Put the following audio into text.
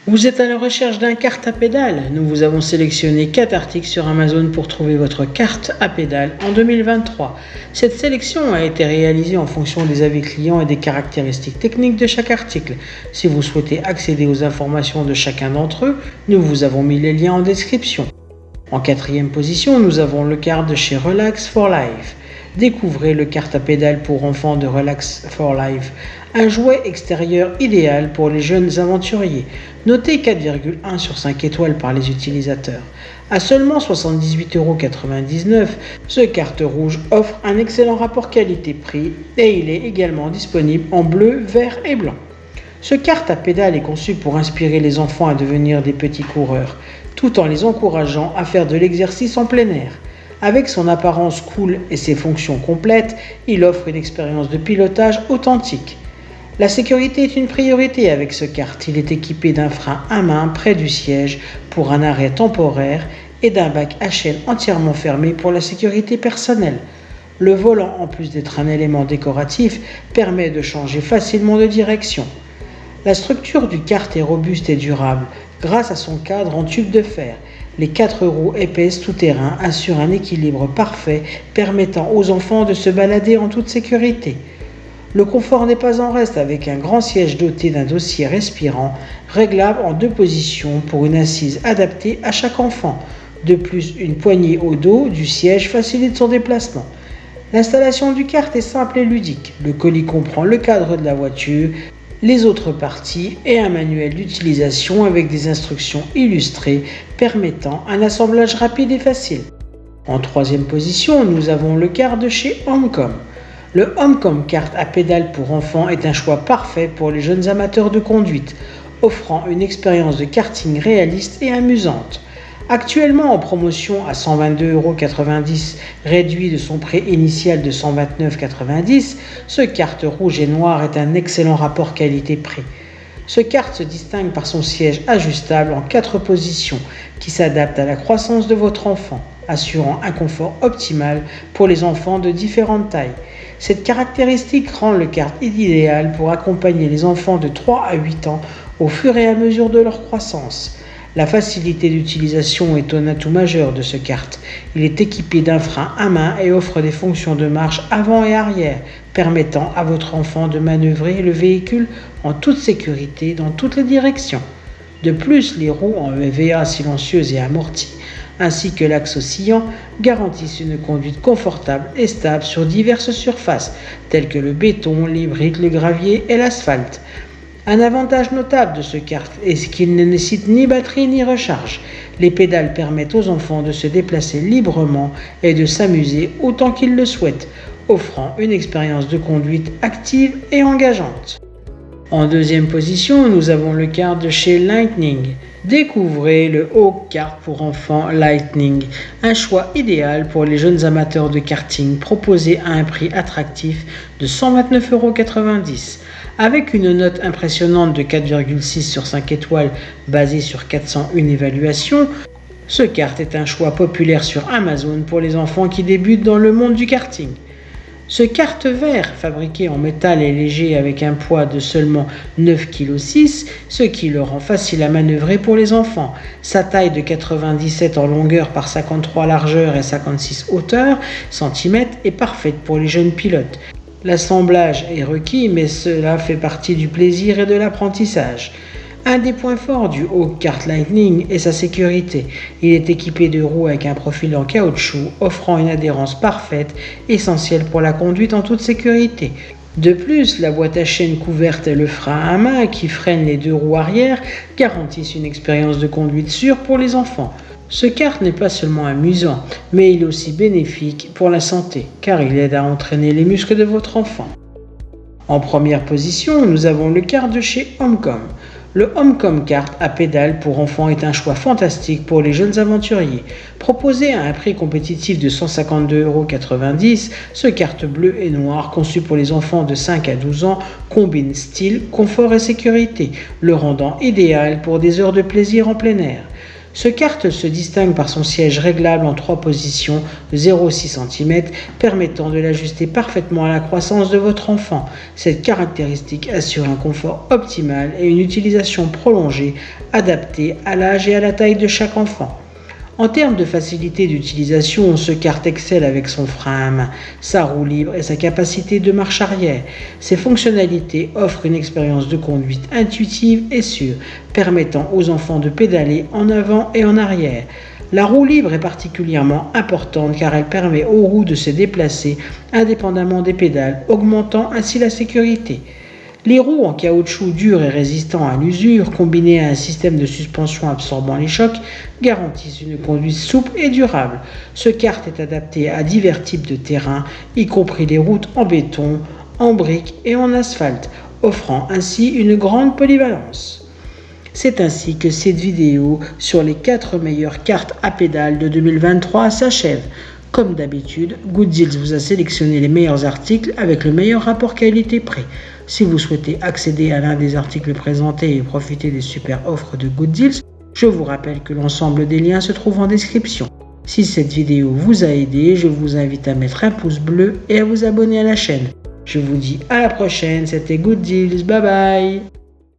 Vous êtes à la recherche d'un kart à pédales? Nous vous avons sélectionné 4 articles sur Amazon pour trouver votre carte à pédales en 2023. Cette sélection a été réalisée en fonction des avis clients et des caractéristiques techniques de chaque article. Si vous souhaitez accéder aux informations de chacun d'entre eux, nous vous avons mis les liens en description. En quatrième position, nous avons le kart de chez Relax for Life. Découvrez le kart à pédales pour enfants de Relax for Life, un jouet extérieur idéal pour les jeunes aventuriers, noté 4,1 sur 5 étoiles par les utilisateurs. À seulement 78,99 €, ce kart rouge offre un excellent rapport qualité-prix et il est également disponible en bleu, vert et blanc. Ce kart à pédales est conçu pour inspirer les enfants à devenir des petits coureurs, tout en les encourageant à faire de l'exercice en plein air. Avec son apparence cool et ses fonctions complètes, il offre une expérience de pilotage authentique. La sécurité est une priorité avec ce kart. Il est équipé d'un frein à main près du siège pour un arrêt temporaire et d'un bac à chaîne entièrement fermé pour la sécurité personnelle. Le volant, en plus d'être un élément décoratif, permet de changer facilement de direction. La structure du kart est robuste et durable grâce à son cadre en tube de fer. Les 4 roues épaisses tout-terrain assurent un équilibre parfait permettant aux enfants de se balader en toute sécurité. Le confort n'est pas en reste avec un grand siège doté d'un dossier respirant, réglable en 2 positions pour une assise adaptée à chaque enfant. De plus, une poignée au dos du siège facilite son déplacement. L'installation du kart est simple et ludique. Le colis comprend le cadre de la voiture, les autres parties et un manuel d'utilisation avec des instructions illustrées permettant un assemblage rapide et facile. En troisième position, nous avons le kart de chez Homecom. Le Homecom kart à pédales pour enfants est un choix parfait pour les jeunes amateurs de conduite, offrant une expérience de karting réaliste et amusante. Actuellement en promotion à 122,90 €, réduit de son prix initial de 129,90 €, ce kart rouge et noir est un excellent rapport qualité-prix. Ce kart se distingue par son siège ajustable en 4 positions qui s'adapte à la croissance de votre enfant, assurant un confort optimal pour les enfants de différentes tailles. Cette caractéristique rend le kart idéal pour accompagner les enfants de 3 à 8 ans au fur et à mesure de leur croissance. La facilité d'utilisation est un atout majeur de ce kart. Il est équipé d'un frein à main et offre des fonctions de marche avant et arrière, permettant à votre enfant de manœuvrer le véhicule en toute sécurité dans toutes les directions. De plus, les roues en EVA silencieuses et amorties, ainsi que l'axe oscillant, garantissent une conduite confortable et stable sur diverses surfaces, telles que le béton, les briques, le gravier et l'asphalte. Un avantage notable de ce kart est qu'il ne nécessite ni batterie ni recharge. Les pédales permettent aux enfants de se déplacer librement et de s'amuser autant qu'ils le souhaitent, offrant une expérience de conduite active et engageante. En deuxième position, nous avons le kart de chez Lightning. Découvrez le Hawk Kart pour enfants Lightning, un choix idéal pour les jeunes amateurs de karting proposé à un prix attractif de 129,90 €. Avec une note impressionnante de 4,6 sur 5 étoiles basée sur 401 évaluations, ce kart est un choix populaire sur Amazon pour les enfants qui débutent dans le monde du karting. Ce kart vert, fabriqué en métal est léger avec un poids de seulement 9,6 kg, ce qui le rend facile à manœuvrer pour les enfants. Sa taille de 97 en longueur par 53 largeur et 56 hauteur cm est parfaite pour les jeunes pilotes. L'assemblage est requis, mais cela fait partie du plaisir et de l'apprentissage. Un des points forts du Hawk Kart Lightning est sa sécurité. Il est équipé de roues avec un profil en caoutchouc, offrant une adhérence parfaite, essentielle pour la conduite en toute sécurité. De plus, la boîte à chaîne couverte et le frein à main qui freine les 2 roues arrière garantissent une expérience de conduite sûre pour les enfants. Ce kart n'est pas seulement amusant, mais il est aussi bénéfique pour la santé, car il aide à entraîner les muscles de votre enfant. En première position, nous avons le kart de chez Homecom. Le Homecom kart à pédales pour enfants est un choix fantastique pour les jeunes aventuriers. Proposé à un prix compétitif de 152,90 €, ce kart bleu et noir conçu pour les enfants de 5 à 12 ans combine style, confort et sécurité, le rendant idéal pour des heures de plaisir en plein air. Ce kart se distingue par son siège réglable en 3 positions de 0,6 cm, permettant de l'ajuster parfaitement à la croissance de votre enfant. Cette caractéristique assure un confort optimal et une utilisation prolongée, adaptée à l'âge et à la taille de chaque enfant. En termes de facilité d'utilisation, ce kart excelle avec son frein à main, sa roue libre et sa capacité de marche arrière. Ses fonctionnalités offrent une expérience de conduite intuitive et sûre, permettant aux enfants de pédaler en avant et en arrière. La roue libre est particulièrement importante car elle permet aux roues de se déplacer indépendamment des pédales, augmentant ainsi la sécurité. Les roues en caoutchouc dur et résistant à l'usure, combinées à un système de suspension absorbant les chocs, garantissent une conduite souple et durable. Ce kart est adapté à divers types de terrains, y compris les routes en béton, en briques et en asphalte, offrant ainsi une grande polyvalence. C'est ainsi que cette vidéo sur les 4 meilleures cartes à pédales de 2023 s'achève. Comme d'habitude, Good Deals vous a sélectionné les meilleurs articles avec le meilleur rapport qualité-prix. Si vous souhaitez accéder à l'un des articles présentés et profiter des super offres de Good Deals, je vous rappelle que l'ensemble des liens se trouve en description. Si cette vidéo vous a aidé, je vous invite à mettre un pouce bleu et à vous abonner à la chaîne. Je vous dis à la prochaine, c'était Good Deals, bye bye.